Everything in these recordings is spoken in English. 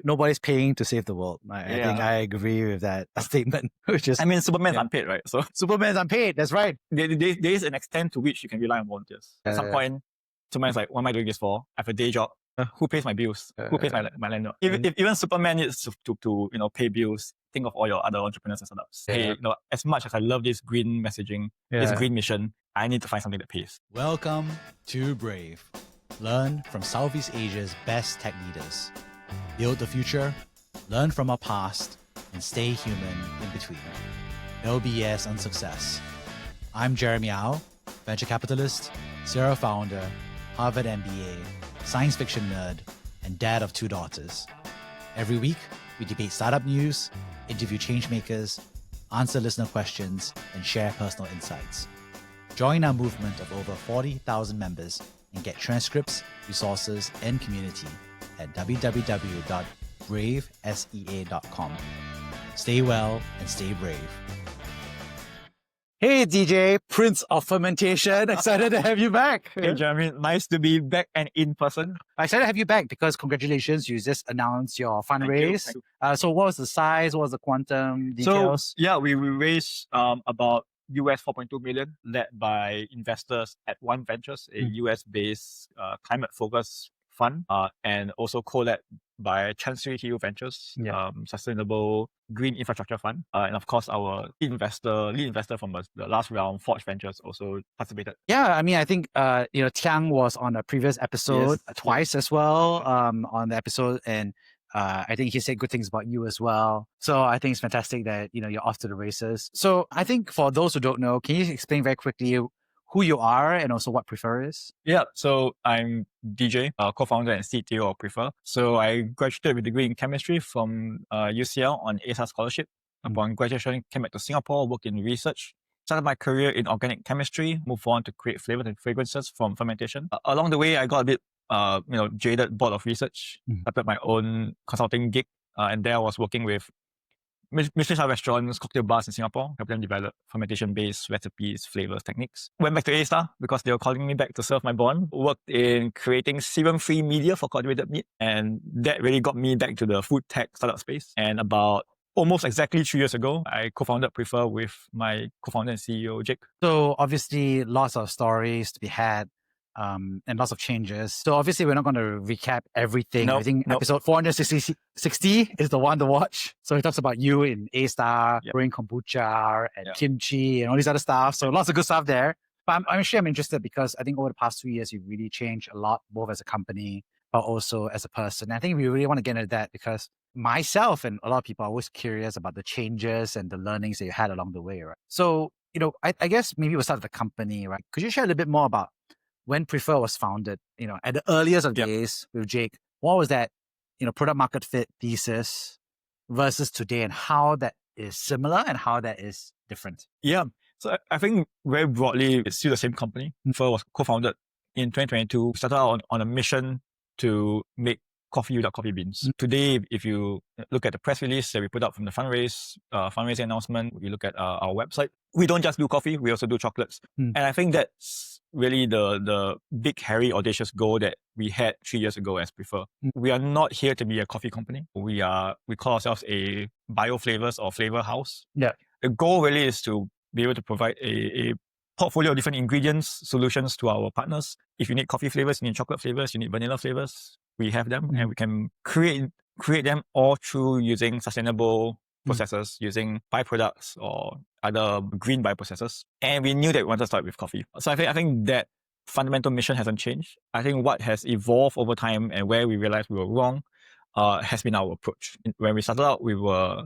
nobody's paying to save the world. I think I agree with that statement. Which is, I mean, Superman's unpaid, right? So Superman's unpaid. That's right. there is an extent to which you can rely on volunteers. At some point, Superman's like, what am I doing this for? I have a day job. Who pays my bills? Who pays my landlord? If even Superman needs to pay bills, think of all your other entrepreneurs and startups. Hey, as much as I love this green messaging, this green mission, I need to find something that pays. Welcome to Brave. Learn from Southeast Asia's best tech leaders. Build the future, learn from our past, and stay human in between. No BS on success. I'm Jeremy Au, venture capitalist, serial founder, Harvard MBA, science fiction nerd, and dad of 2 daughters. Every week, we debate startup news, interview changemakers, answer listener questions, and share personal insights. Join our movement of over 40,000 members and get transcripts, resources, and community at www.bravesea.com. Stay well and stay brave. Hey DJ, Prince of Fermentation. Excited to have you back. Hey Jeremy, nice to be back and in person. Excited to have you back because congratulations, you just announced your fundraise. Thank you. So what was the size? What was the quantum details? So we raised about US 4.2 million, led by investors at One Ventures, a US-based climate-focused fund, and also co-led by Chancery Hill Ventures, sustainable green infrastructure fund, and of course our lead investor from the last round, Forge Ventures, also participated. Yeah, I mean, I think Tiang was on a previous episode twice as well, on the episode, and I think he said good things about you as well. So I think it's fantastic that you're off to the races. So I think for those who don't know, can you explain very quickly who you are and also what Prefer is? Yeah, so I'm DJ, co-founder and CTO of Prefer. So I graduated with a degree in chemistry from UCL on ASA scholarship. Upon graduation, came back to Singapore, worked in research, started my career in organic chemistry, moved on to create flavors and fragrances from fermentation. Along the way, I got a bit jaded, bored of research, started my own consulting gig, and there I was working with Michelin restaurants, cocktail bars in Singapore, helped them develop fermentation-based recipes, flavors, techniques. Went back to A-Star because they were calling me back to serve my bond. Worked in creating serum-free media for cultivated meat, and that really got me back to the food tech startup space. And about almost exactly 3 years ago, I co-founded Prefer with my co-founder and CEO, Jake. So obviously lots of stories to be had. And lots of changes. So obviously we're not going to recap everything. I think episode 460 is the one to watch. So it talks about you in A-Star, growing kombucha and kimchi and all these other stuff. So lots of good stuff there. But I'm interested because I think over the past 2 years, you've really changed a lot, both as a company, but also as a person. I think we really want to get into that because myself and a lot of people are always curious about the changes and the learnings that you had along the way, right? So, I guess maybe we'll start with the company, right? Could you share a little bit more about when Prefer was founded, at the earliest of days with Jake? What was that, product market fit thesis versus today, and how that is similar and how that is different? Yeah. So I think very broadly, it's still the same company. Prefer was co-founded in 2022, started out on a mission to make coffee without coffee beans. Today, if you look at the press release that we put out from the fundraising announcement, you look at our website, we don't just do coffee, we also do chocolates. And I think that's really the big, hairy, audacious goal that we had 3 years ago as Prefer. We are not here to be a coffee company. We call ourselves a bio flavors or flavor house. Yeah. The goal really is to be able to provide a portfolio of different ingredients, solutions to our partners. If you need coffee flavors, you need chocolate flavors, you need vanilla flavors, we have them, and we can create them all through using sustainable processes, using byproducts or other green bioprocesses. And we knew that we wanted to start with coffee. So I think that fundamental mission hasn't changed. I think what has evolved over time and where we realized we were wrong has been our approach. When we started out, we were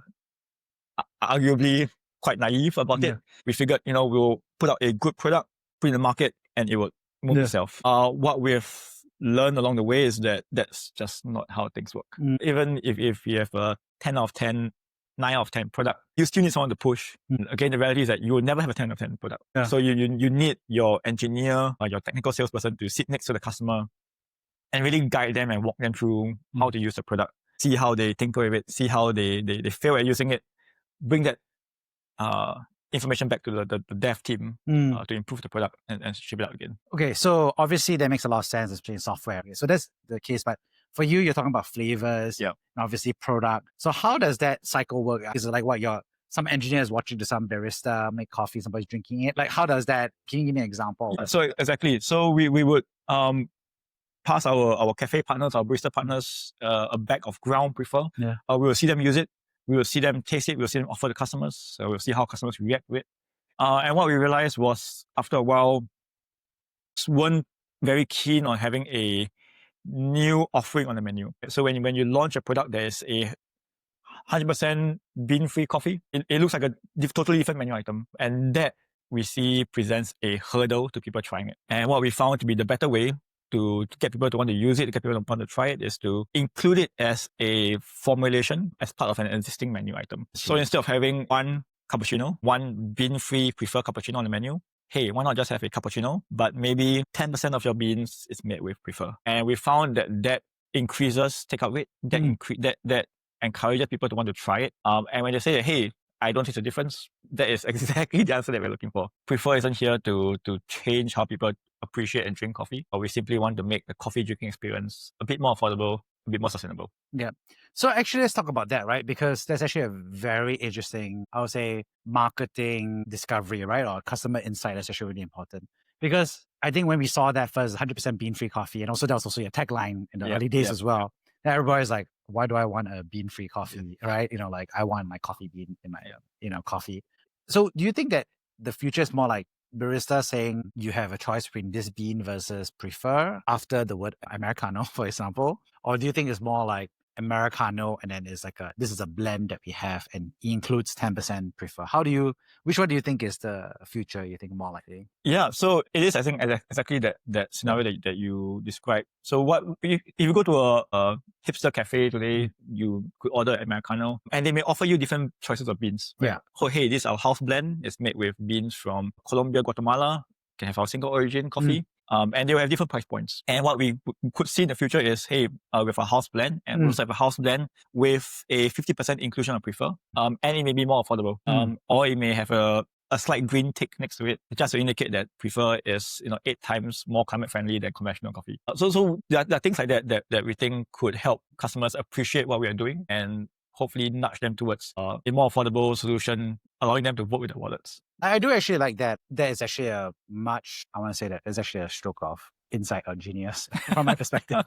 arguably quite naive about it. We figured, we'll put out a good product, put it in the market, and it would move itself. What we've learned along the way is that that's just not how things work. Even if you have a 10 out of 10, 9 out of 10 product, you still need someone to push. Again, the reality is that you will never have a 10 out of 10 product. So you need your engineer or your technical salesperson to sit next to the customer and really guide them and walk them through how to use the product, see how they tinker with it, see how they fail at using it, bring that information back to the dev team to improve the product and ship it out again. Okay, so obviously that makes a lot of sense, especially in software. Okay, so that's the case, but for you, you're talking about flavors, Yeah. and obviously product. So how does that cycle work? Is it like what some engineers watching to some barista make coffee, somebody's drinking it? Like how does that, can you give me an example? So exactly. So we would pass our cafe partners, our barista partners, a bag of ground prefer. Yeah. We will see them use it. We will see them taste it. We'll see them offer the customers. So we'll see how customers react to it. And what we realized was after a while, weren't very keen on having a new offering on the menu. So when you launch a product, there is a 100% bean-free coffee. It looks like a totally different menu item. And that we see presents a hurdle to people trying it. And what we found to be the better way to get people to want to use it, to get people to want to try it, is to include it as a formulation as part of an existing menu item. So instead of having one cappuccino, one bean-free preferred cappuccino on the menu, hey, why not just have a cappuccino, but maybe 10% of your beans is made with prefer. And we found that increases takeout rate, that encourages people to want to try it. And when they say, hey, I don't taste a difference, that is exactly the answer that we're looking for. Prefer isn't here to change how people appreciate and drink coffee, but we simply want to make the coffee drinking experience a bit more affordable, a bit more sustainable. Yeah. So actually, let's talk about that, right? Because that's actually a very interesting, I would say, marketing discovery, right? Or customer insight that's actually really important. Because I think when we saw that first 100% bean-free coffee, and also that was also your tagline in the early days as well, everybody's like, why do I want a bean-free coffee, right? Like I want my coffee bean in my, coffee. So do you think that the future is more like barista saying you have a choice between this bean versus prefer after the word Americano, for example? Or do you think it's more like Americano and then it's like this is a blend that we have and it includes 10% prefer? Which one do you think is the future you think more likely? Yeah, so it is, I think, exactly that scenario that you described. So what if you go to a hipster cafe today, you could order Americano and they may offer you different choices of beans. Right? Yeah. Oh, hey, this is our house blend. It's made with beans from Colombia, Guatemala. Can have our single origin coffee. And they will have different price points. And what we could see in the future is, hey, with a house blend, and we also have a house blend with a 50% inclusion of prefer, and it may be more affordable. Or it may have a slight green tick next to it, just to indicate that prefer is 8 times more climate friendly than conventional coffee. So there are things like that we think could help customers appreciate what we are doing and hopefully nudge them towards a more affordable solution, allowing them to vote with their wallets. I do actually like that. That is actually it's actually a stroke of insight or genius from my perspective.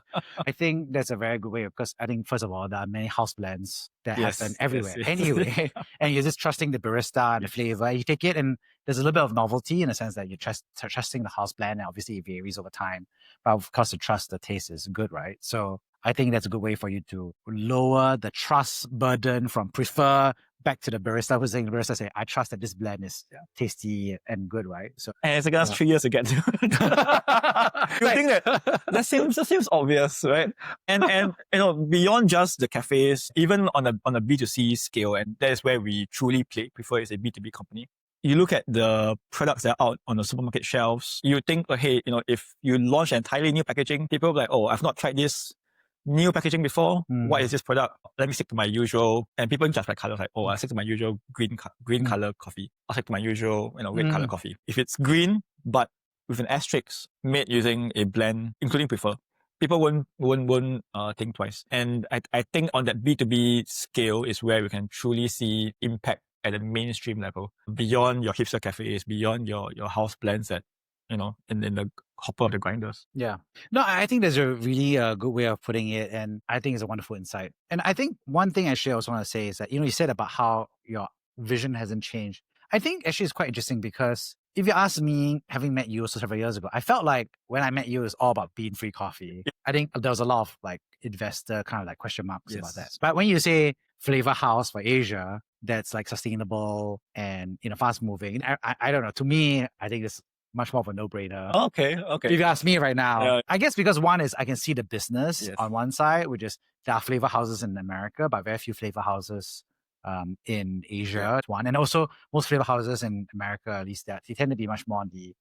I think that's a very good way because I think, first of all, there are many house blends that happen everywhere anyway. And you're just trusting the barista and the flavor. You take it and there's a little bit of novelty in the sense that you're trusting the house blend, and obviously it varies over time. But of course, the trust, the taste is good, right? So I think that's a good way for you to lower the trust burden from prefer back to the barista who's saying, the barista say, I trust that this blend is tasty and good, right? So, and it's taken us 3 years to get to. You think that seems obvious, right? And beyond just the cafes, even on a B2C scale, and that is where we truly prefer is a B2B company. You look at the products that are out on the supermarket shelves, you think, hey, if you launch an entirely new packaging, people are like, oh, I've not tried this new packaging before. What is this product? Let me stick to my usual. And people just like colors, like, oh, I stick to my usual green color coffee. I'll stick to my usual red color coffee. If it's green but with an asterisk made using a blend, including prefer, people won't think twice. And I think on that B2B scale is where we can truly see impact at a mainstream level, beyond your hipster cafes, beyond your house blends that in the hopper of the grinders. Yeah. No, I think there's a really good way of putting it. And I think it's a wonderful insight. And I think one thing actually I also want to say is that, you said about how your vision hasn't changed. I think actually it's quite interesting because if you ask me, having met you several years ago, I felt like when I met you, it was all about bean-free coffee. I think there was a lot of like investor kind of like question marks about that. But when you say flavor house for Asia, that's like sustainable and, fast moving, I don't know. To me, I think it's much more of a no-brainer. Okay. If you ask me right now, I guess because one is I can see the business on one side, which is there are flavor houses in America, but very few flavor houses in Asia. One, and also most flavor houses in America, at least they tend to be much more on the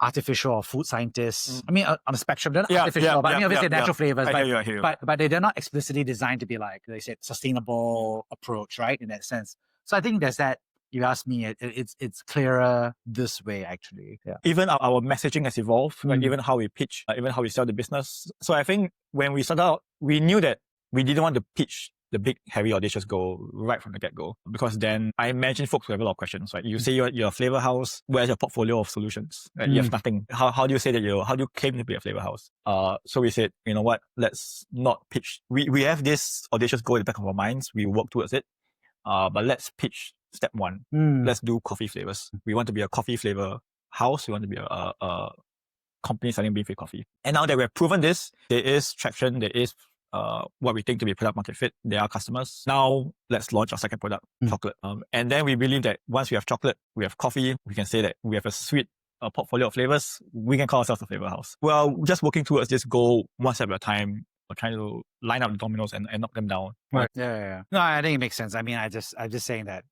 artificial or food scientists. I mean, on the spectrum, they're not artificial, but I mean, obviously natural flavors. I hear you. But they're not explicitly designed to be like they said sustainable approach, right? In that sense. So I think there's that you ask me, it's clearer this way actually. Yeah. Even our messaging has evolved, right? Even how we pitch, even how we sell the business. So I think when we started out, we knew that we didn't want to pitch the big, heavy, audacious goal right from the get-go, because then I imagine folks will have a lot of questions, right? You say you're a flavor house, where's your portfolio of solutions? Right? You have nothing. How do you say that how do you claim to be a flavor house? So we said, you know what, let's not pitch. We have this audacious goal in the back of our minds. We work towards it. But let's pitch step one. Let's do coffee flavors. We want to be a coffee flavor house. We want to be a company selling bean-free coffee. And now that we have proven this, there is traction. There is what we think to be product market fit. There are customers. Now let's launch our second product, chocolate. And then we believe that once we have chocolate, we have coffee, we can say that we have a sweet portfolio of flavors. We can call ourselves a flavor house. Well, just working towards this goal one step at a time. We're trying to line up the dominoes and knock them down. Right. Yeah. No, I think it makes sense. I mean, I'm just saying that.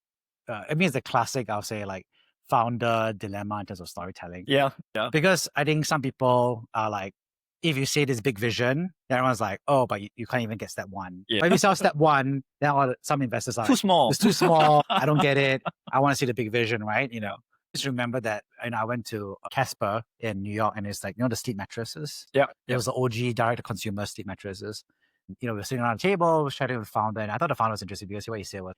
I mean, it's the classic, I'll say, like, founder dilemma in terms of storytelling. Yeah. Because I think some people are like, if you say this big vision, then everyone's like, oh, but you can't even get step one. Yeah. But if you sell step one, then some investors are too small. It's too small. I don't get it. I want to see the big vision, right? Just remember that, I went to Casper in New York, and it's like, the sleep mattresses. Yeah. It was the OG direct-to-consumer sleep mattresses. We're sitting around a table, we're chatting with the founder, and I thought the founder was interesting because what he said was,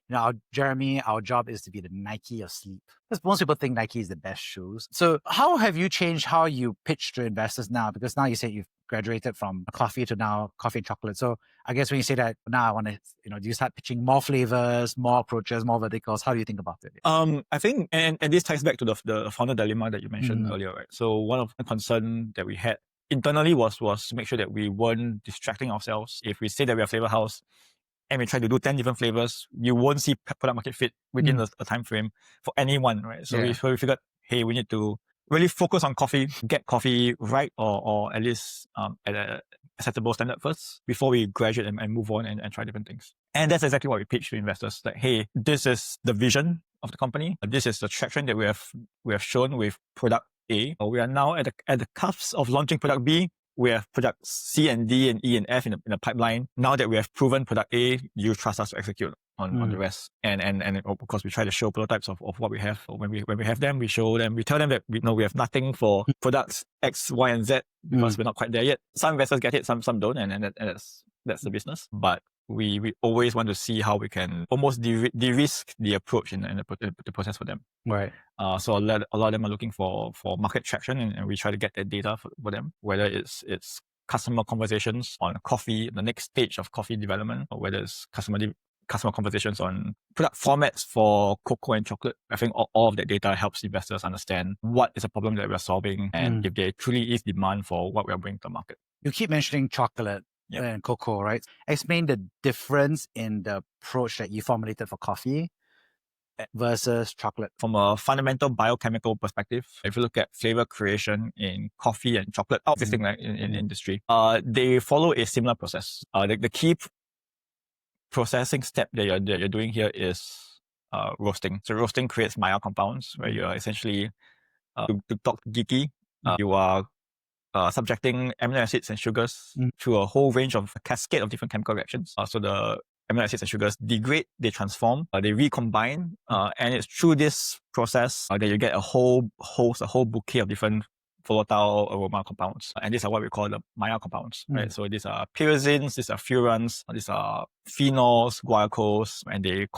Jeremy, our job is to be the Nike of sleep. Because most people think Nike is the best shoes. So how have you changed how you pitch to investors now? Because now you say you've graduated from coffee to now coffee and chocolate. So I guess when you say that, now I want to, do you start pitching more flavors, more approaches, more verticals? How do you think about it? I think, and this ties back to the founder dilemma that you mentioned earlier, right? So one of the concern that we had internally was to make sure that we weren't distracting ourselves. If we say that we're a flavor house and we try to do 10 different flavors, you won't see product market fit within a time frame for anyone, right? So we figured, hey, we need to really focus on coffee, get coffee right, or at least at an acceptable standard first before we graduate and move on and try different things. And that's exactly what we pitch to investors. Like, hey, this is the vision of the company. This is the traction that we have shown with product A. We are now at the cusp of launching product B. We have product C and D and E and F in the pipeline. Now that we have proven product A, you trust us to execute on the rest. And of course, we try to show prototypes of what we have. When we have them, we show them. We tell them that we have nothing for products X, Y, and Z because we're not quite there yet. Some investors get it, some don't, and that's the business. But we always want to see how we can almost de-risk the approach and the process for them. Right. So a lot of them are looking for market traction, and we try to get that data for them, whether it's customer conversations on coffee, the next stage of coffee development, or whether it's customer conversations on product formats for cocoa and chocolate. I think all of that data helps investors understand what is a problem that we're solving and if there truly is demand for what we are bringing to the market. You keep mentioning chocolate and cocoa, right? Explain the difference in the approach that you formulated for coffee versus chocolate. From a fundamental biochemical perspective, if you look at flavor creation in coffee and chocolate, obviously in industry, they follow a similar process. The key processing step that you're doing here is roasting. So roasting creates Maillard compounds, where you are essentially, to talk geeky, you are subjecting amino acids and sugars through a whole range of a cascade of different chemical reactions. So the amino acids and sugars degrade, they transform, they recombine, and it's through this process that you get a whole bouquet of different volatile aroma compounds. And these are what we call the Maillard compounds, right? So these are pyrazines, these are furans, these are phenols, guaicos, and they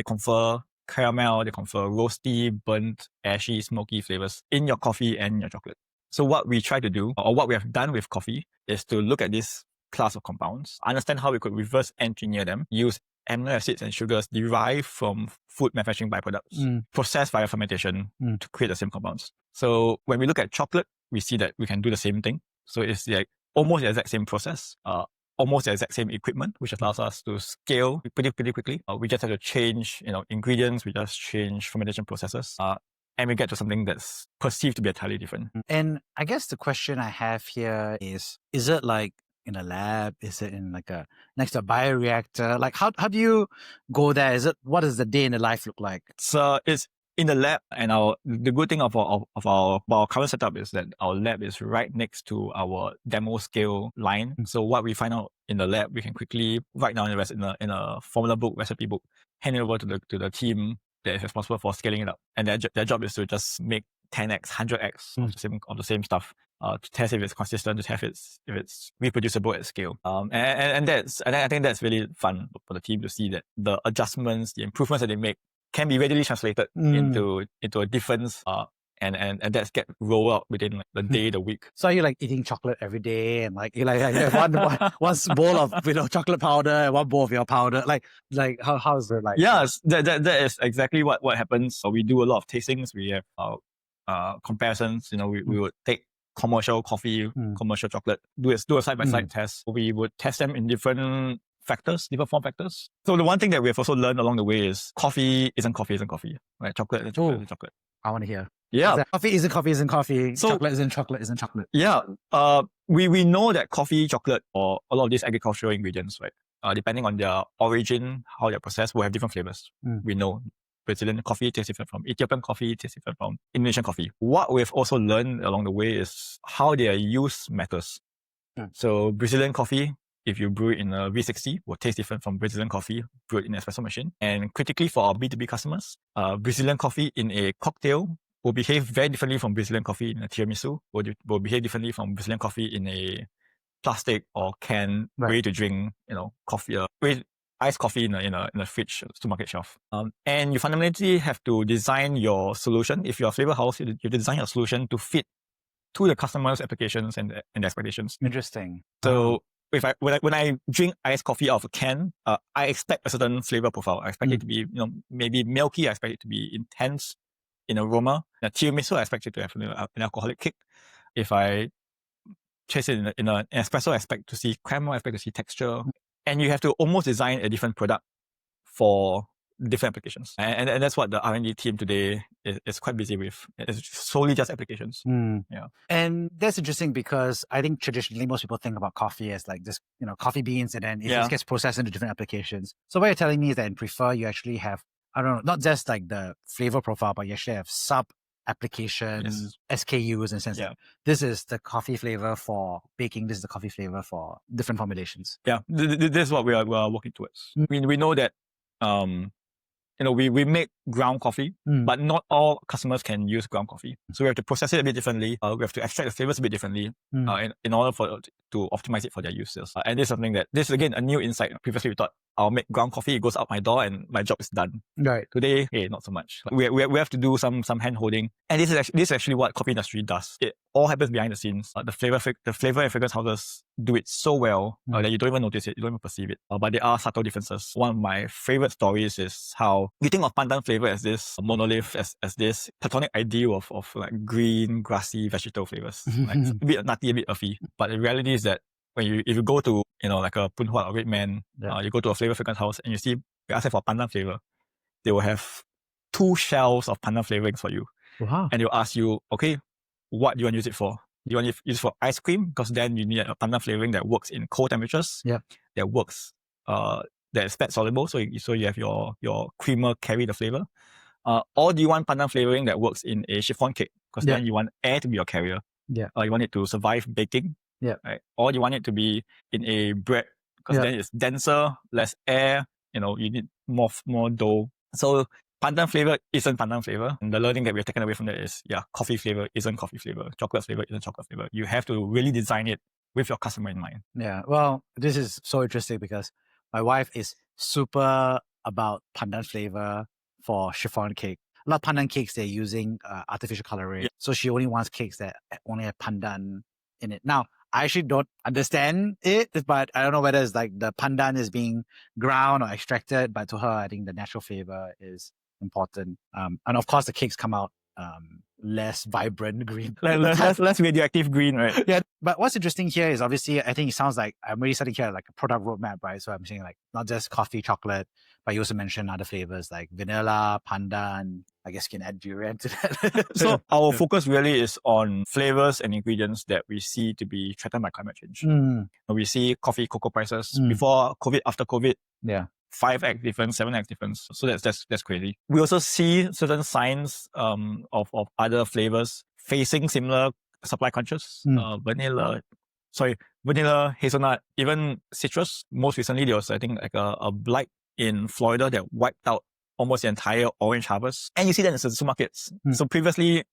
confer caramel, they confer roasty, burnt, ashy, smoky flavors in your coffee and your chocolate. So what we try to do, or what we have done with coffee, is to look at this class of compounds, understand how we could reverse engineer them, use amino acids and sugars derived from food manufacturing byproducts, processed via fermentation to create the same compounds. So when we look at chocolate, we see that we can do the same thing. So it's like almost the exact same process, almost the exact same equipment, which allows us to scale pretty quickly. We just have to change, ingredients. We just change fermentation processes. And we get to something that's perceived to be entirely different. And I guess the question I have here is it like in a lab? Is it in like next to a bioreactor? Like how do you go there? What does the day in the life look like? So it's in the lab, and the good thing of our current setup is that our lab is right next to our demo scale line. So what we find out in the lab, we can quickly write down in a formula book, recipe book, hand it over to the team. that is responsible for scaling it up. And their job is to just make 10x, 100x of the same stuff. To test if it's consistent, to test if it's reproducible at scale. And I think that's really fun for the team to see that the adjustments, the improvements that they make can be readily translated into a difference. And that's get rolled out within like the day, the week. So are you like eating chocolate every day, and like you have one bowl of chocolate powder and one bowl of your powder? Like how is it like? Yes, that is exactly what happens. So we do a lot of tastings. We have comparisons. We would take commercial coffee, commercial chocolate, do a side by side test. We would test them in different form factors. So the one thing that we have also learned along the way is coffee isn't coffee, right? Chocolate isn't chocolate. I want to hear. Yeah. Coffee isn't coffee. So, chocolate isn't chocolate. Yeah. We know that coffee, chocolate, or a lot of these agricultural ingredients, right? Depending on their origin, how they're processed, will have different flavors. We know Brazilian coffee tastes different from Ethiopian coffee, tastes different from Indonesian coffee. What we've also learned along the way is how their use matters. So Brazilian coffee, if you brew it in a V60, will taste different from Brazilian coffee brewed in an espresso machine. And critically for our B2B customers, Brazilian coffee in a cocktail will behave very differently from Brazilian coffee in a tiramisu, will behave differently from Brazilian coffee in a plastic or can ready to drink, coffee, iced coffee in a fridge supermarket shelf. And you fundamentally have to design your solution. If you're a flavor house, you design your solution to fit to the customer's applications and expectations. Interesting. So when I drink iced coffee out of a can, I expect a certain flavor profile. I expect it to be, maybe milky. I expect it to be intense in aroma. In a tiramisu, I expect it to have an alcoholic kick. If I chase it in an espresso, I expect to see crema, I expect to see texture. And you have to almost design a different product for different applications. And that's what the R&D team today is quite busy with. It's solely just applications. Yeah. And that's interesting because I think traditionally most people think about coffee as like just, coffee beans, and then it just gets processed into different applications. So what you're telling me is that in Prefer, you actually have, I don't know, not just like the flavor profile, but you actually have sub applications, SKUs in a sense. Yeah. This is the coffee flavor for baking. This is the coffee flavor for different formulations. Yeah. This is what we are working towards. We know that, we make ground coffee, but not all customers can use ground coffee. So we have to process it a bit differently. We have to extract the flavors a bit differently in order to optimize it for their uses. And this is something this is again a new insight. Previously we thought I'll make ground coffee, it goes out my door and my job is done. Right. Today, not so much. We have to do some hand holding. And this is actually what coffee industry does. It all happens behind the scenes. The flavor and fragrance houses do it so well that you don't even notice it, you don't even perceive it. But there are subtle differences. One of my favorite stories is how we think of pandan flavor as this monolith, as this platonic ideal of like green, grassy, vegetable flavors. Like a bit nutty, a bit earthy. But the reality is that if you go to, like a Phoon Huat or Red Man, you go to a flavor fragrance house and you ask them for pandan flavor, they will have 2 shelves of pandan flavorings for you. Wow. And they'll ask you, okay, what do you want to use it for? Do you want to use it for ice cream? Because then you need a pandan flavoring that works in cold temperatures. Yeah. That works, that is fat soluble. So you have your creamer carry the flavor. Or do you want pandan flavoring that works in a chiffon cake? Because then you want air to be your carrier. Yeah. You want it to survive baking. Yeah. Right? Or you want it to be in a bread because then it's denser, less air. You need more dough. So pandan flavor isn't pandan flavor. And the learning that we've taken away from that is, coffee flavor isn't coffee flavor. Chocolate flavor isn't chocolate flavor. You have to really design it with your customer in mind. Yeah. Well, this is so interesting because my wife is super about pandan flavor for chiffon cake. A lot of pandan cakes, they're using artificial coloring. Yeah. So she only wants cakes that only have pandan in it. Now, I actually don't understand it, but I don't know whether it's like the pandan is being ground or extracted, but to her, I think the natural flavor is important. And of course, the cakes come out less vibrant green. less radioactive green, right? Yeah. But what's interesting here is obviously, I think it sounds like I'm really starting here like a product roadmap, right? So I'm saying like not just coffee, chocolate, but you also mentioned other flavors like vanilla, pandan. I guess you can add durian to that. So our focus really is on flavors and ingredients that we see to be threatened by climate change. We see coffee, cocoa prices before COVID, after COVID. Yeah. 5x difference, 7x difference. So that's crazy. We also see certain signs of other flavors facing similar supply crunches. Vanilla, hazelnut, even citrus. Most recently, there was, I think, like a blight in Florida that wiped out almost the entire orange harvest. And you see that in the supermarkets. So previously,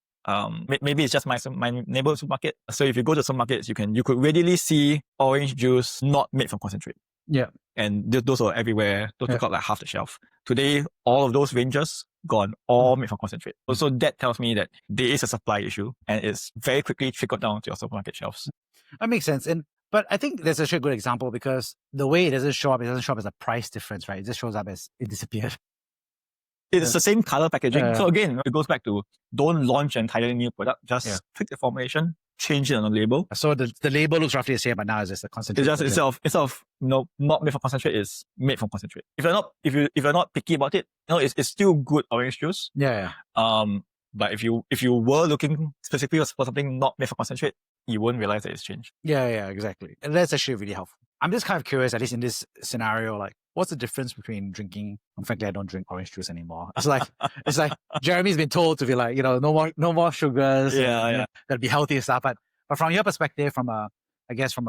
maybe it's just my neighborhood supermarket. So if you go to supermarkets, you could readily see orange juice not made from concentrate. Yeah. And those are everywhere. Those took out like half the shelf. Today, all of those ranges gone, all made from concentrate. So that tells me that there is a supply issue and it's very quickly trickled down to your supermarket shelves. That makes sense. But I think that's actually a good example because the way it doesn't show up as a price difference, right? It just shows up as it disappeared. It's the same color packaging. So again, it goes back to don't launch an entirely new product. Just tweak the formulation, change it on the label. So the label looks roughly the same, but now it's just a concentrate. It's just instead of not made from concentrate, is made from concentrate. If you're not picky about it, it's still good orange juice. Yeah. But if you were looking specifically for something not made from concentrate, you won't realize that it's changed. Yeah, exactly. And that's actually really helpful. I'm just kind of curious, at least in this scenario, like what's the difference between drinking? And frankly, I don't drink orange juice anymore. It's like Jeremy's been told to be like, no more sugars. Yeah. That'll be healthy and stuff. But from your perspective, from a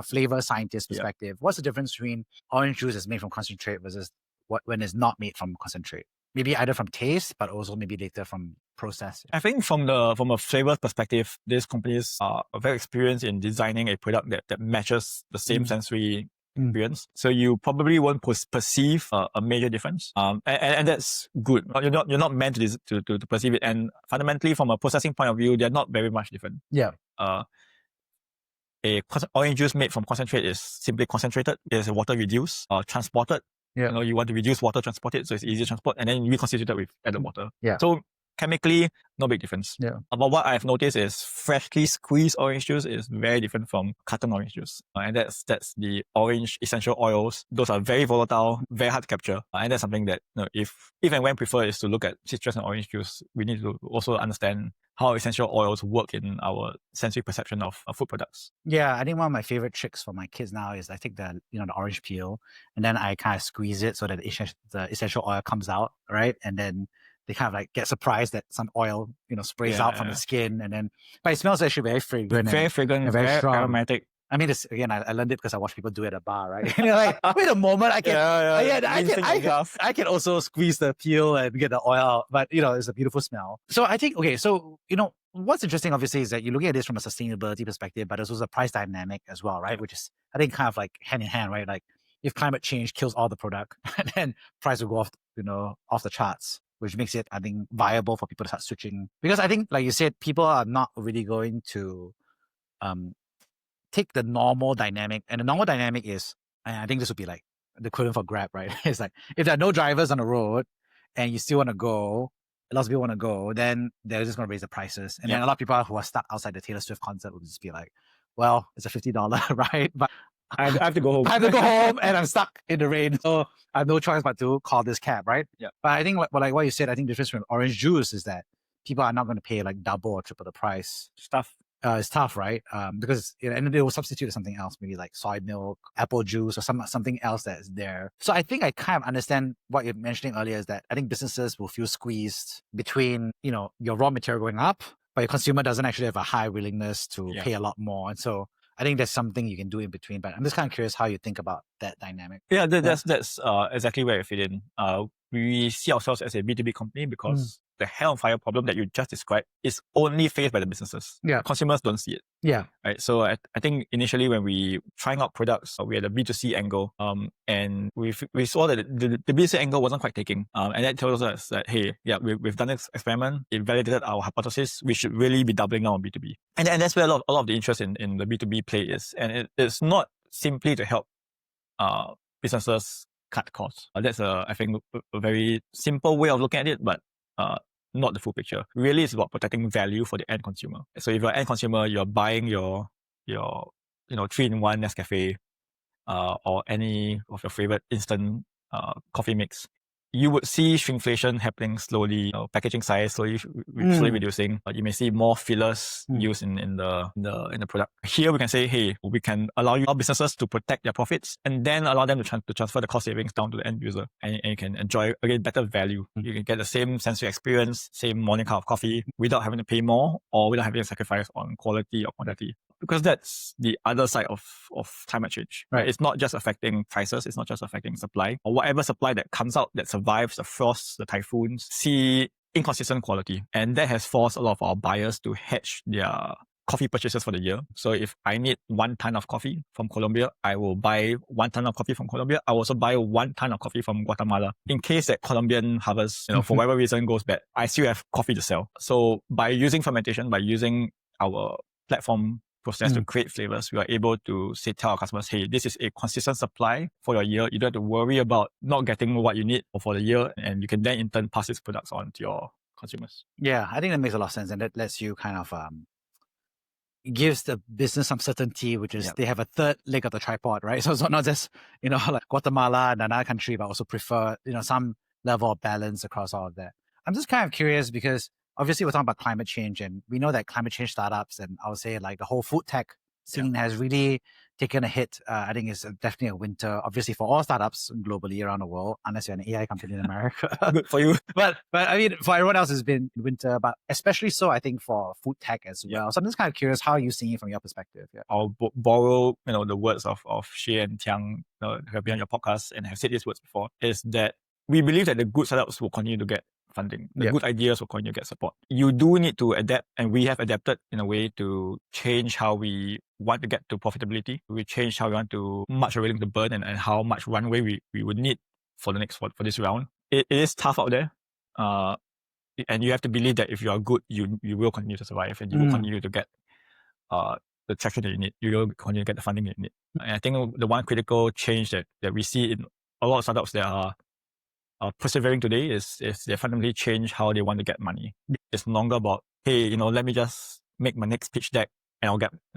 flavor scientist perspective, what's the difference between orange juice that's made from concentrate versus when it's not made from concentrate? Maybe either from taste, but also maybe later from process. I think from a flavor perspective, these companies are very experienced in designing a product that matches the same sensory experience. So you probably won't perceive a major difference. And that's good. You're not meant to perceive it. And fundamentally, from a processing point of view, they're not very much different. Yeah. Orange juice made from concentrate is simply concentrated. It's water reduced, transported. Yeah. You want to reduce water, transport it, so it's easier to transport, and then reconstitute it with added water. Yeah. So chemically, no big difference. Yeah. But what I've noticed is freshly squeezed orange juice is very different from carton orange juice. And that's the orange essential oils. Those are very volatile, very hard to capture. And that's something that, if and when preferred is to look at citrus and orange juice, we need to also understand how essential oils work in our sensory perception of food products. Yeah, I think one of my favorite tricks for my kids now is I take the orange peel and then I kind of squeeze it so that the essential oil comes out, right? And then they kind of like get surprised that some oil, sprays out from the skin, but it smells actually very fragrant. Very fragrant, and very strong. Aromatic. I mean, I learned it because I watch people do it at a bar, right? And you're like, wait a moment, I can also squeeze the peel and get the oil out, but it's a beautiful smell. So I think, what's interesting obviously is that you're looking at this from a sustainability perspective, but there's also a price dynamic as well, right? Which is, I think, kind of like hand in hand, right? Like if climate change kills all the product, then price will go off the charts, which makes it, I think, viable for people to start switching. Because I think, like you said, people are not really going to take the normal dynamic. And the normal dynamic is, and I think this would be like the equivalent for Grab, right? It's like, if there are no drivers on the road and you still want to go, lots of people want to go, then they're just going to raise the prices. And then a lot of people who are stuck outside the Taylor Swift concert will just be like, well, it's a $50 ride, but I have to go home. I have to go home and I'm stuck in the rain. So I have no choice but to call this cab, right? Yeah. But I think like what you said, I think the difference from orange juice is that people are not going to pay like double or triple the price. It's tough, right? Because and they will substitute something else, maybe like soy milk, apple juice, or something else that is there. So I think I kind of understand what you're mentioning earlier is that I think businesses will feel squeezed between your raw material going up, but your consumer doesn't actually have a high willingness to pay a lot more, and so I think there's something you can do in between. But I'm just kind of curious how you think about that dynamic. Yeah, that's exactly where I fit in. We see ourselves as a B2B company because the hell on fire problem that you just described is only faced by the businesses. Yeah. Consumers don't see it. Yeah. Right. So I think initially when we trying out products, we had a B2C angle. And we saw that the B2C angle wasn't quite taking. And that tells us that, hey, we've done this experiment. It validated our hypothesis. We should really be doubling down on B2B. And that's where a lot of the interest in the B2B play is. And it's not simply to help businesses cut costs. That's I think a very simple way of looking at it, but not the full picture. Really, it's about protecting value for the end consumer. So if you're an end consumer, you're buying your 3-in-1 Nescafe or any of your favorite instant coffee mix, you would see shrinkflation happening slowly. Packaging size slowly reducing. You may see more fillers used in the product. Here we can say, hey, we can allow our businesses to protect their profits and then allow them to transfer the cost savings down to the end user, and you can enjoy again better value. You can get the same sensory experience, same morning cup of coffee without having to pay more or without having to sacrifice on quality or quantity. Because that's the other side of climate change. Right? It's not just affecting prices. It's not just affecting supply. Or whatever supply that comes out that's survives the frosts, the typhoons, see inconsistent quality. And that has forced a lot of our buyers to hedge their coffee purchases for the year. So if I need 1 ton of coffee from Colombia, I will buy 1 ton of coffee from Colombia. I will also buy 1 ton of coffee from Guatemala. In case that Colombian harvest, for whatever reason goes bad, I still have coffee to sell. So by using fermentation, by using our platform process to create flavors, we are able to tell our customers, hey, this is a consistent supply for your year. You don't have to worry about not getting what you need for the year. And you can then in turn pass these products on to your consumers. Yeah, I think that makes a lot of sense. And that lets you kind of gives the business some certainty, which is they have a third leg of the tripod, right? So it's not just, like Guatemala and another country, but also prefer, some level of balance across all of that. I'm just kind of curious because obviously we're talking about climate change, and we know that climate change startups, and I would say like the whole food tech scene has really taken a hit. I think it's definitely a winter, obviously for all startups globally around the world, unless you're an AI company in America. Good for you. But I mean, for everyone else, it's been winter, but especially so, I think, for food tech as well. So I'm just kind of curious, how are you seeing it from your perspective? Yeah. I'll borrow, the words of Xie and Tiang, who have been on your podcast and have said these words before, is that we believe that the good startups will continue to get funding. The good ideas will continue to get support. You do need to adapt, and we have adapted in a way to change how we want to get to profitability. We change how we want to, much we're willing to burn, and how much runway we would need for this round. It is tough out there. And you have to believe that if you are good, you will continue to survive, and you will continue to get the traction that you need. You will continue to get the funding that you need. And I think the one critical change that we see in a lot of startups that are persevering today is they fundamentally change how they want to get money. It's no longer about, hey, let me just make my next pitch deck and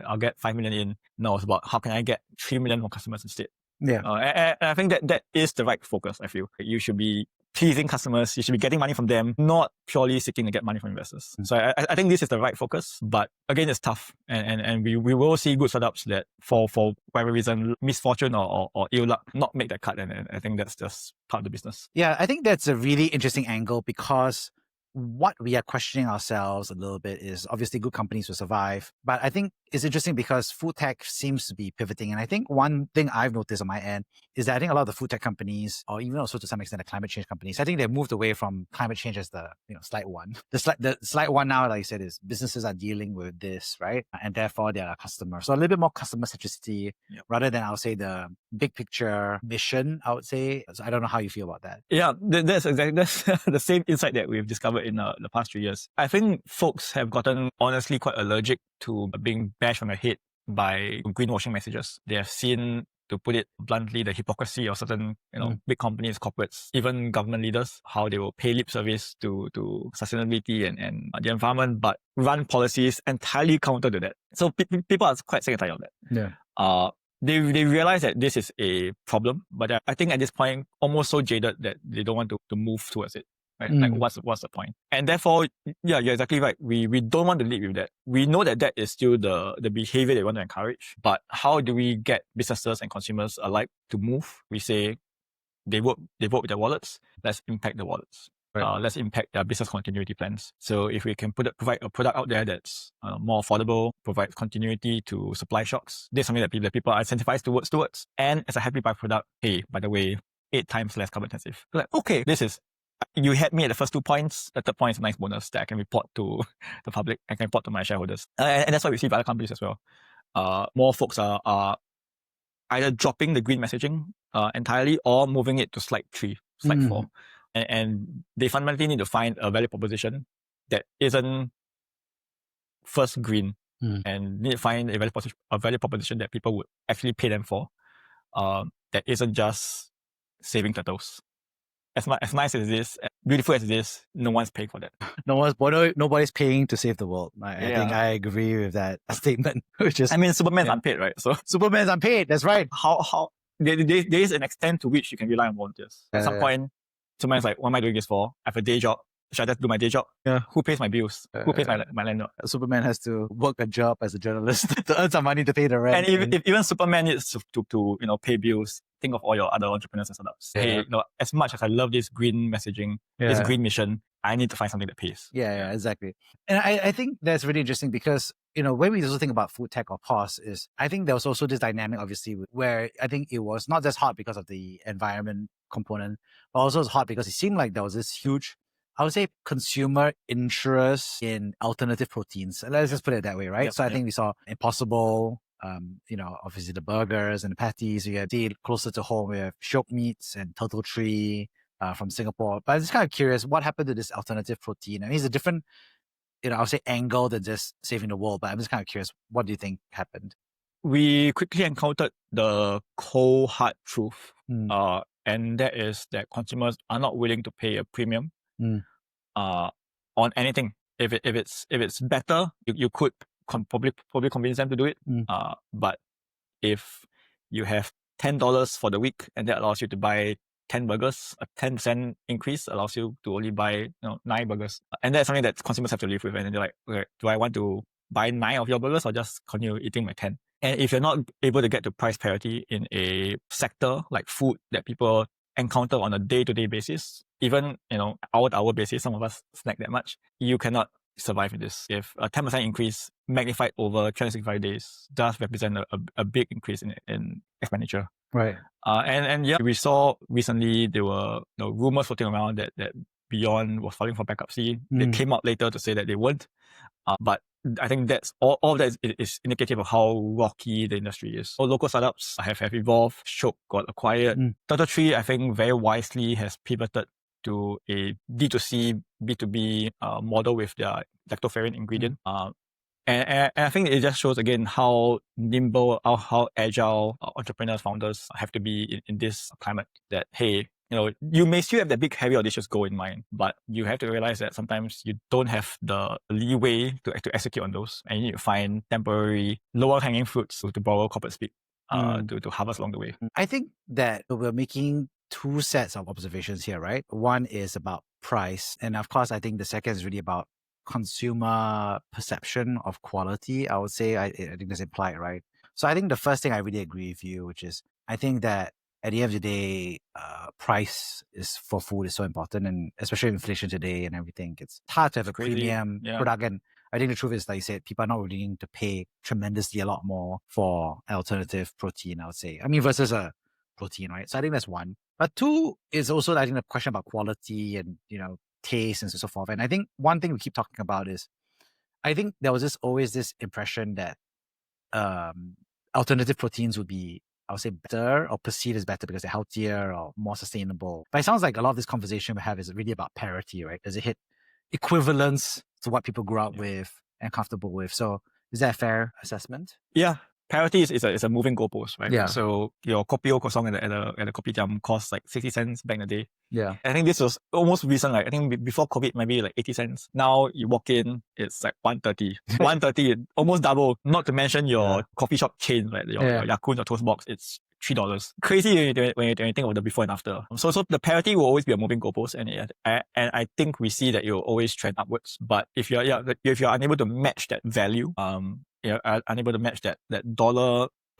I'll get 5 million in. No, it's about how can I get 3 million more customers instead. Yeah. And I think that is the right focus. I feel you should be pleasing customers. You should be getting money from them, not purely seeking to get money from investors. So I think this is the right focus, but again, it's tough. And we will see good startups that for whatever reason, misfortune or ill luck, not make that cut. And I think that's just part of the business. Yeah, I think that's a really interesting angle, because what we are questioning ourselves a little bit is obviously good companies will survive. But I think it's interesting because food tech seems to be pivoting. And I think one thing I've noticed on my end is that I think a lot of the food tech companies, or even also to some extent the climate change companies, I think they've moved away from climate change as the slight one. The slight one now, like you said, is businesses are dealing with this, right? And therefore they're a customer. So a little bit more customer centricity rather than, I would say, the big picture mission, I would say. So I don't know how you feel about that. Yeah, that's exactly that's the same insight that we've discovered in the past 3 years. I think folks have gotten honestly quite allergic to being bashed on the head by greenwashing messages. They have seen, to put it bluntly, the hypocrisy of certain big companies, corporates, even government leaders, how they will pay lip service to sustainability and the environment, but run policies entirely counter to that. So people are quite sick and tired of that. Yeah. They realize that this is a problem, but I think at this point, almost so jaded that they don't want to move towards it. Right? Like, what's the point? And therefore, yeah, you're exactly right. We don't want to lead with that. We know that is still the behavior they want to encourage. But how do we get businesses and consumers alike to move? We say they vote with their wallets. Let's impact the wallets. Right. Let's impact their business continuity plans. So if we can provide a product out there that's more affordable, provide continuity to supply shocks, this is something that people are incentivized towards. And as a happy byproduct, hey, by the way, 8 times less carbon intensive. Like, okay, you had me at the first 2 points. The third point is a nice bonus that I can report to the public. I can report to my shareholders. And that's what we see with other companies as well. More folks are either dropping the green messaging entirely or moving it to slide 4. And they fundamentally need to find a value proposition that isn't first green, and need to find a value proposition that people would actually pay them for, that isn't just saving turtles. As nice as it is, as beautiful as it is, no one's paying for that. Nobody's paying to save the world. I think I agree with that statement. Superman's unpaid, right? So Superman's unpaid. That's right. How there is an extent to which you can rely on volunteers. At some point, Superman's like, what am I doing this for? I have a day job. Should I just do my day job? Yeah. Who pays my bills? Who pays my landlord? Superman has to work a job as a journalist to earn some money to pay the rent. And if even Superman needs to pay bills, think of all your other entrepreneurs and startups. Hey, as much as I love this green messaging, this green mission, I need to find something that pays. Yeah, exactly. And I think that's really interesting because, when we also think about food tech or POS is, I think there was also this dynamic, obviously, where I think it was not just hot because of the environment component, but also it's hot because it seemed like there was this huge, I would say, consumer interest in alternative proteins. Let's just put it that way, right? Yep, so I think we saw Impossible, obviously the burgers and the patties. We have closer to home, we have Shock Meats and Turtle Tree from Singapore. But I'm just kind of curious, what happened to this alternative protein? I mean, it's a different, I would say, angle than just saving the world. But I'm just kind of curious, what do you think happened? We quickly encountered the cold hard truth, and that is that consumers are not willing to pay a premium on anything. If it's better, you could probably convince them to do it. But if you have $10 for the week and that allows you to buy 10 burgers, a 10% increase allows you to only buy 9 burgers, and that's something that consumers have to live with. And they're like, okay, do I want to buy 9 of your burgers or just continue eating my 10? And if you're not able to get to price parity in a sector like food that people encounter on a day-to-day basis, even hour-to-hour basis, some of us snack that much, you cannot survive in this. If a 10% increase magnified over 365 days does represent a big increase in expenditure. Right. And yeah, we saw recently there were rumors floating around that Beyond was filing for bankruptcy. They came out later to say that they weren't. But I think that's all of that is indicative of how rocky the industry is. So local startups have evolved. Shock got acquired. Turtle Tree, I think, very wisely has pivoted to a D2C, B2B model with their lactoferrin ingredient. And I think it just shows again how nimble, how agile entrepreneurs, founders have to be in this climate. That, hey, you may still have that big, heavy, audacious goal in mind, but you have to realize that sometimes you don't have the leeway to execute on those, and you need to find temporary, lower hanging fruits to borrow corporate speak to harvest along the way. I think that we're making two sets of observations here, right? One is about price, and of course, I think the second is really about consumer perception of quality. I would say I think that's implied, right? So I think the first thing I really agree with you, which is I think that at the end of the day, price for food is so important, and especially inflation today and everything, it's hard to have a premium product. And I think the truth is, like you said, people are not willing to pay tremendously a lot more for alternative protein, I would say. I mean, versus a protein, right? So I think that's one. But two is also, I think, the question about quality and, taste and so forth. And I think one thing we keep talking about is, I think there was always this impression that alternative proteins would be, I would say, better or perceived as better because they're healthier or more sustainable. But it sounds like a lot of this conversation we have is really about parity, right? Does it hit equivalence to what people grew up with and comfortable with? So is that a fair assessment? Yeah. Parity is a moving goalpost, right? Yeah. So your kopi o kosong at the kopitiam cost like 60 cents back in the day. Yeah. I think this was almost recent. Like I think before COVID, maybe like 80 cents. Now you walk in, it's like 130. 130, almost double. Not to mention your coffee shop chain, like your Ya-Kun or Toast Box, it's $3. Crazy when you think of the before and after. So the parity will always be a moving goalpost, and I think we see that it will always trend upwards. But if you're unable to match that value, are unable to match that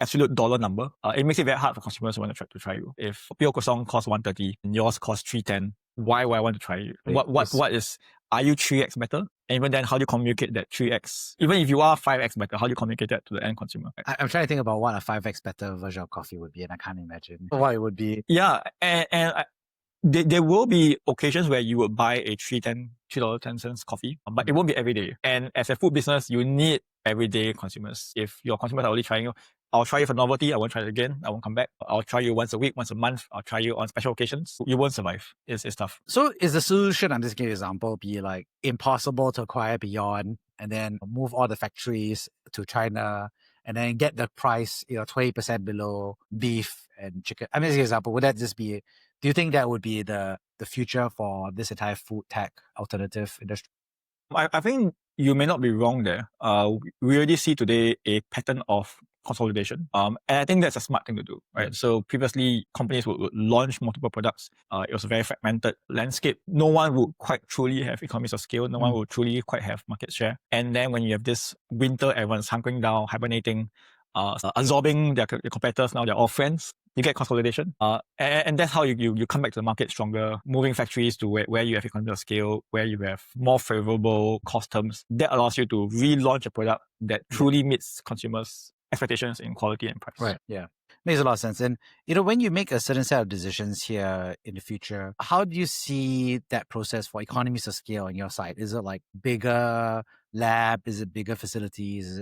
absolute dollar number, it makes it very hard for consumers who want to try you. If Pio Kosong costs 130 and yours costs 310, why would I want to try you? What is, are you 3x better? And even then, how do you communicate that 3x? Even if you are 5x better, how do you communicate that to the end consumer? I'm trying to think about what a 5x better version of coffee would be, and I can't imagine what it would be. Yeah, and there will be occasions where you would buy a $3.10 coffee, but it won't be every day. And as a food business, you need everyday consumers. If your consumers are only trying you, I'll try you for novelty, I won't try it again, I won't come back. I'll try you once a week, once a month, I'll try you on special occasions. You won't survive. It's tough. So is the solution, I'm just giving you an example, be like impossible to acquire Beyond and then move all the factories to China and then get the price, 20% below beef and chicken? I mean, as an example, would that just be, do you think that would be the future for this entire food tech alternative industry? I think you may not be wrong there. We already see today a pattern of consolidation. And I think that's a smart thing to do, right? Yeah. So previously, companies would launch multiple products. It was a very fragmented landscape. No one would quite truly have economies of scale. No one would truly quite have market share. And then when you have this winter, everyone's hunkering down, hibernating, absorbing their competitors. Now they're all friends. You get consolidation. And that's how you come back to the market stronger, moving factories to where you have economies of scale, where you have more favorable cost terms. That allows you to relaunch a product that truly meets consumers' expectations in quality and price. Right. Yeah. Makes a lot of sense. And, when you make a certain set of decisions here in the future, how do you see that process for economies of scale on your side? Is it like bigger lab? Is it bigger facilities?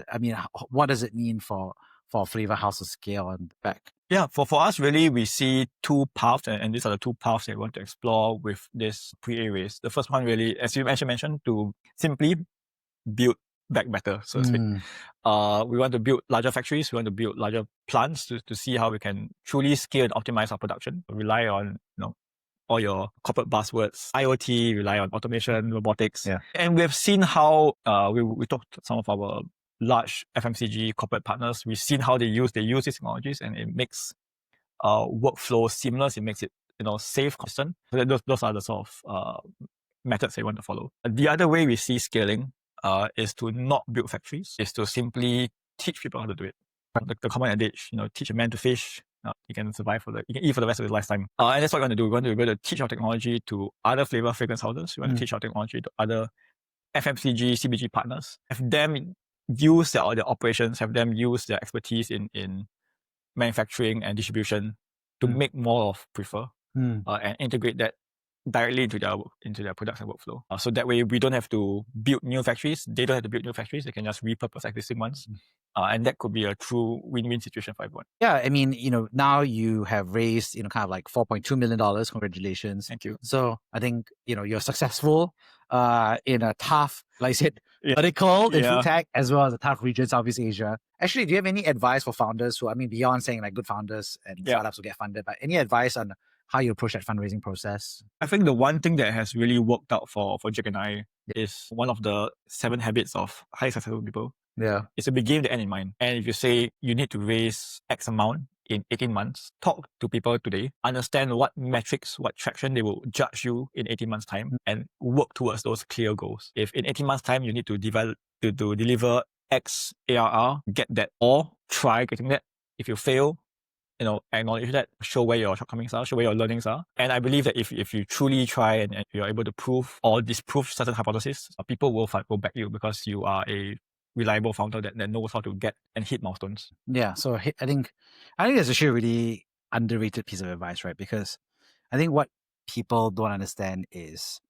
What does it mean for a flavor house to scale on the back? Yeah, for us, really, we see two paths, and these are the two paths that we want to explore with this pre-A raise. The first one, really, as you mentioned, to simply build back better, so to speak. We want to build larger factories. We want to build larger plants to see how we can truly scale and optimize our production. Rely on, all your corporate buzzwords, IoT, rely on automation, robotics. Yeah. And we've seen how, we talked to some of our large FMCG corporate partners. We've seen how they use these technologies, and it makes workflow seamless. It makes it, safe, consistent. So those are the sort of methods they want to follow. The other way we see scaling is to not build factories, is to simply teach people how to do it. The common adage, teach a man to fish, he can survive you can eat for the rest of his lifetime. And that's what we want to do. We want to be able to teach our technology to other fragrance houses. We want to teach our technology to other FMCG, CBG partners, have them use their operations, have them use their expertise in manufacturing and distribution to make more of Prefer and integrate that directly into their products and workflow. So that way we don't have to build new factories. They don't have to build new factories. They can just repurpose existing ones. And that could be a true win-win situation for everyone. Yeah, now you have raised, kind of like $4.2 million. Congratulations. Thank you. So I think, you're successful in a tough, like I said, vertical in food tech, as well as a tough region, Southeast Asia. Actually, do you have any advice for founders who, beyond saying like good founders and startups will get funded, but any advice on how you approach that fundraising process? I think the one thing that has really worked out for Jake and I is one of the 7 habits of highly successful people. Yeah. It's to begin with the end in mind. And if you say you need to raise X amount in 18 months, talk to people today, understand what metrics, what traction they will judge you in 18 months' time, and work towards those clear goals. If in 18 months' time you need to deliver X ARR, get that, or try getting that. If you fail, acknowledge that, show where your shortcomings are, show where your learnings are. And I believe that if you truly try and you're able to prove or disprove certain hypotheses, people will back you because you are a reliable founder that knows how to get and hit milestones. Yeah. So I think that's actually a really underrated piece of advice, right? Because I think what people don't understand is,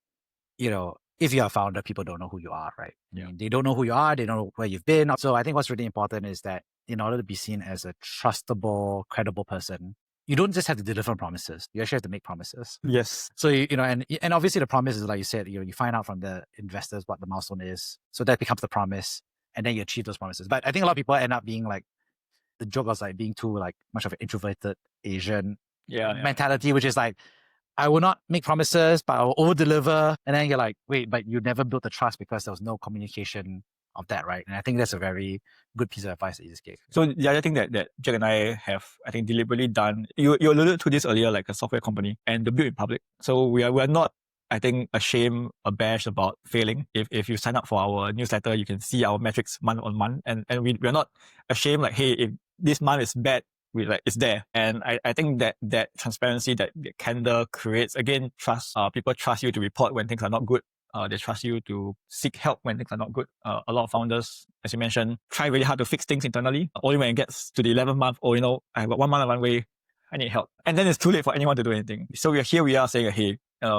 if you're a founder, people don't know who you are, right? Yeah. They don't know who you are. They don't know where you've been. So I think what's really important is that in order to be seen as a trustable, credible person, you don't just have to deliver promises. You actually have to make promises. Yes. So, and obviously the promise is, like you said, you find out from the investors what the milestone is. So that becomes the promise. And then you achieve those promises. But I think a lot of people end up being like, the joke was like being too like much of an introverted Asian mentality, which is like, I will not make promises, but I will over deliver. And then you're like, wait, but you never built the trust because there was no communication of that, right? And I think that's a very good piece of advice that you just gave. So the other thing that Jack and I have, I think, deliberately done, you alluded to this earlier, like a software company and the build in public. So we are not, I think, ashamed, abashed about failing. If you sign up for our newsletter, you can see our metrics month on month. And we're not ashamed, like, hey, if this month is bad, it's there. And I think that transparency, that candor creates, again, trust. People trust you to report when things are not good. They trust you to seek help when things are not good. A lot of founders, as you mentioned, try really hard to fix things internally. Only when it gets to the 11th month, I have got 1 month of runway, I need help. And then it's too late for anyone to do anything. So we are saying, hey,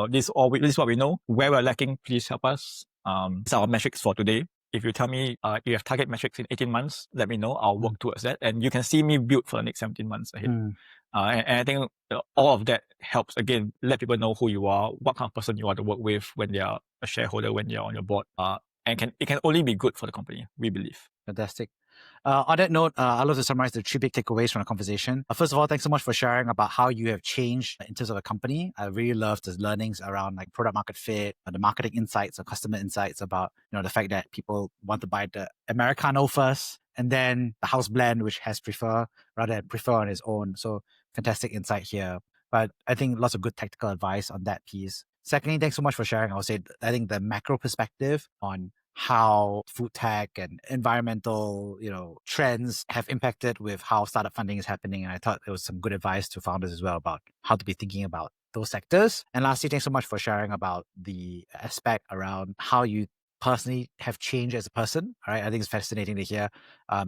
this is what we know. Where we're lacking, please help us. These are our metrics for today. If you tell me you have target metrics in 18 months, let me know. I'll work towards that. And you can see me build for the next 17 months ahead. And I think all of that helps, again, let people know who you are, what kind of person you want to work with when they are a shareholder, when you're on your board. And it can only be good for the company, we believe. Fantastic. On that note, I'd love to summarize the 3 big takeaways from the conversation. First of all, thanks so much for sharing about how you have changed in terms of the company. I really love the learnings around like product market fit, the marketing insights or customer insights about, the fact that people want to buy the Americano first and then the house blend, which has Prefer rather than Prefer on its own. So fantastic insight here. But I think lots of good tactical advice on that piece. Secondly, thanks so much for sharing. I think the macro perspective on how food tech and environmental, trends have impacted with how startup funding is happening. And I thought there was some good advice to founders as well about how to be thinking about those sectors. And lastly, thanks so much for sharing about the aspect around how you personally have changed as a person. Right? I think it's fascinating to hear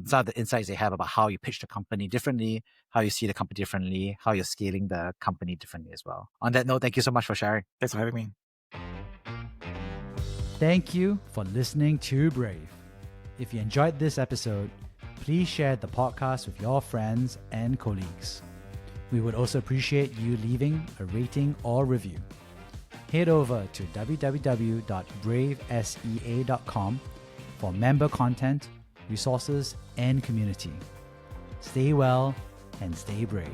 some of the insights they have about how you pitch the company differently, how you see the company differently, how you're scaling the company differently as well. On that note, thank you so much for sharing. Thanks for having me. Thank you for listening to Brave. If you enjoyed this episode, please share the podcast with your friends and colleagues. We would also appreciate you leaving a rating or review. Head over to www.bravesea.com for member content, resources, and community. Stay well and stay brave.